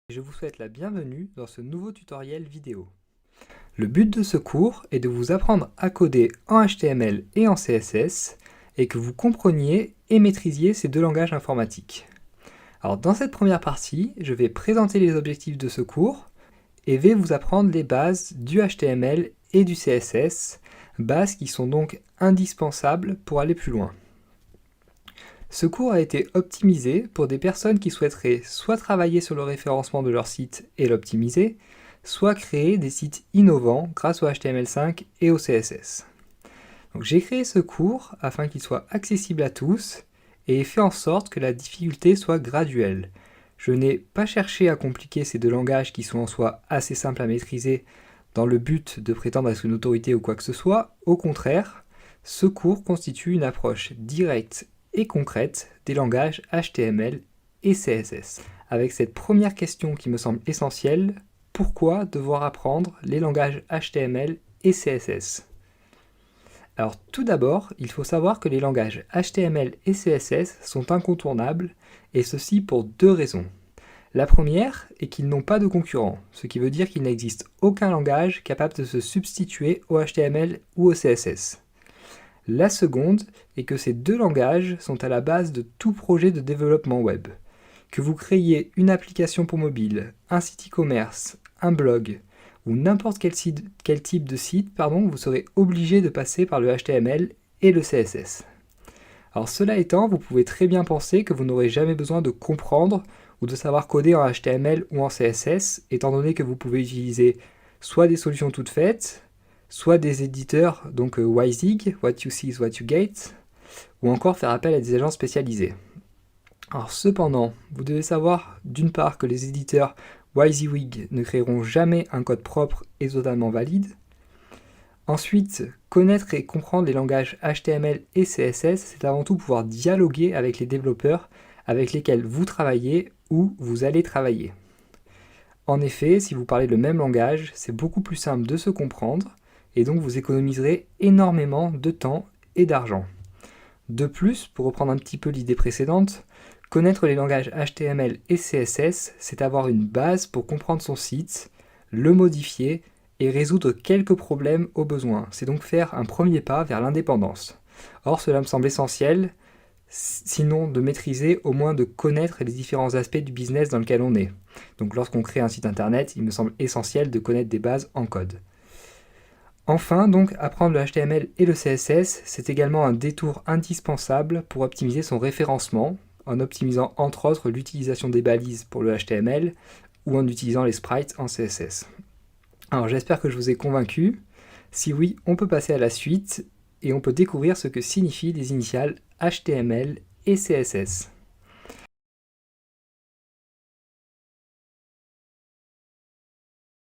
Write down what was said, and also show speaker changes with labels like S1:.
S1: Je vous souhaite la bienvenue dans ce nouveau tutoriel vidéo. Le but de ce cours est de vous apprendre à coder en HTML et en CSS et que vous compreniez et maîtrisiez ces deux langages informatiques. Alors dans cette première partie, je vais présenter les objectifs de ce cours et vais vous apprendre les bases du HTML et du CSS, bases qui sont donc indispensables pour aller plus loin. Ce cours a été optimisé pour des personnes qui souhaiteraient soit travailler sur le référencement de leur site et l'optimiser, soit créer des sites innovants grâce au HTML5 et au CSS. Donc j'ai créé ce cours afin qu'il soit accessible à tous et ai fait en sorte que la difficulté soit graduelle. Je n'ai pas cherché à compliquer ces deux langages qui sont en soi assez simples à maîtriser dans le but de prétendre être une autorité ou quoi que ce soit. Au contraire, ce cours constitue une approche directe et concrète des langages HTML et CSS. Avec cette première question qui me semble essentielle, pourquoi devoir apprendre les langages HTML et CSS? Alors tout d'abord, il faut savoir que les langages HTML et CSS sont incontournables, et ceci pour deux raisons. La première est qu'ils n'ont pas de concurrent, ce qui veut dire qu'il n'existe aucun langage capable de se substituer au HTML ou au CSS. La seconde est que ces deux langages sont à la base de tout projet de développement web. Que vous créiez une application pour mobile, un site e-commerce, un blog ou n'importe quel type de site, vous serez obligé de passer par le HTML et le CSS. Alors cela étant, vous pouvez très bien penser que vous n'aurez jamais besoin de comprendre ou de savoir coder en HTML ou en CSS, étant donné que vous pouvez utiliser soit des solutions toutes faites, soit des éditeurs, donc WYSIWYG, What You See is What You Get, ou encore faire appel à des agents spécialisés. Alors cependant, vous devez savoir d'une part que les éditeurs WYSIWYG ne créeront jamais un code propre et totalement valide. Ensuite, connaître et comprendre les langages HTML et CSS, c'est avant tout pouvoir dialoguer avec les développeurs avec lesquels vous travaillez ou vous allez travailler. En effet, si vous parlez le même langage, c'est beaucoup plus simple de se comprendre, et donc vous économiserez énormément de temps et d'argent. De plus, pour reprendre un petit peu l'idée précédente, connaître les langages HTML et CSS, c'est avoir une base pour comprendre son site, le modifier et résoudre quelques problèmes au besoin. C'est donc faire un premier pas vers l'indépendance. Or, cela me semble essentiel, sinon de maîtriser, au moins de connaître les différents aspects du business dans lequel on est. Donc lorsqu'on crée un site internet, il me semble essentiel de connaître des bases en code. Enfin, donc, apprendre le HTML et le CSS, c'est également un détour indispensable pour optimiser son référencement, en optimisant entre autres l'utilisation des balises pour le HTML ou en utilisant les sprites en CSS. Alors j'espère que je vous ai convaincu. Si oui, on peut passer à la suite et on peut découvrir ce que signifient les initiales HTML et CSS.